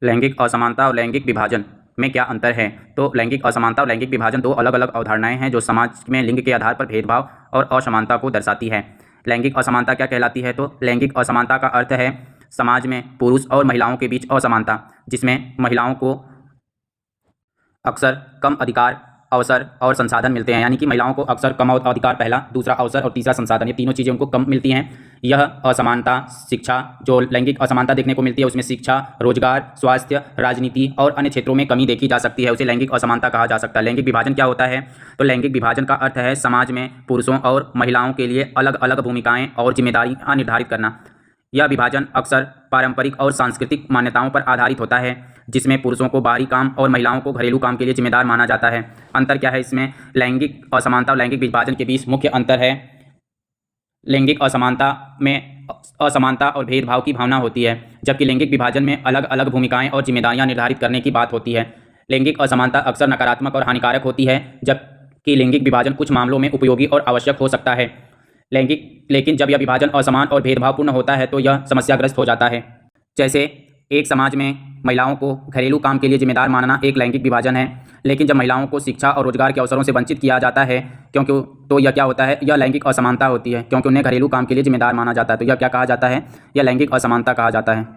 लैंगिक असमानता और लैंगिक विभाजन में क्या अंतर है? तो लैंगिक असमानता और लैंगिक विभाजन दो अलग अलग अवधारणाएं हैं जो समाज में लिंग के आधार पर भेदभाव और असमानता को दर्शाती है। लैंगिक असमानता क्या कहलाती है? तो लैंगिक असमानता का अर्थ है समाज में पुरुष और महिलाओं के बीच असमानता, जिसमें महिलाओं को अक्सर कम अधिकार, अवसर और संसाधन मिलते हैं। यानी कि महिलाओं को अक्सर कम अधिकार पहला, दूसरा अवसर और तीसरा संसाधन, ये तीनों चीज़ें उनको कम मिलती हैं। यह असमानता शिक्षा, जो लैंगिक असमानता देखने को मिलती है उसमें शिक्षा, रोजगार, स्वास्थ्य, राजनीति और अन्य क्षेत्रों में कमी देखी जा सकती है, उसे लैंगिक असमानता कहा जा सकता है। लैंगिक विभाजन क्या होता है? तो लैंगिक विभाजन का अर्थ है समाज में पुरुषों और महिलाओं के लिए अलग अलग भूमिकाएं और जिम्मेदारियां निर्धारित करना। यह विभाजन अक्सर पारंपरिक और सांस्कृतिक मान्यताओं पर आधारित होता है, जिसमें पुरुषों को बाहरी काम और महिलाओं को घरेलू काम के लिए जिम्मेदार माना जाता है। अंतर क्या है इसमें? लैंगिक असमानता और लैंगिक विभाजन के बीच मुख्य अंतर है, लैंगिक असमानता में असमानता और भेदभाव की भावना होती है, जबकि लैंगिक विभाजन में अलग अलग भूमिकाएं और जिम्मेदारियां निर्धारित करने की बात होती है। लैंगिक असमानता अक्सर नकारात्मक और हानिकारक होती है, जबकि लैंगिक विभाजन कुछ मामलों में उपयोगी और आवश्यक हो सकता है। लेकिन जब यह विभाजन असमान और भेदभावपूर्ण होता है तो यह समस्याग्रस्त हो जाता है। जैसे एक समाज में महिलाओं को घरेलू काम के लिए जिम्मेदार मानना एक लैंगिक विभाजन है, लेकिन जब महिलाओं को शिक्षा और रोजगार के अवसरों से वंचित किया जाता है तो यह क्या होता है? यह लैंगिक असमानता होती है, क्योंकि उन्हें घरेलू काम के लिए जिम्मेदार माना जाता है। तो यह क्या कहा जाता है? यह लैंगिक असमानता कहा जाता है।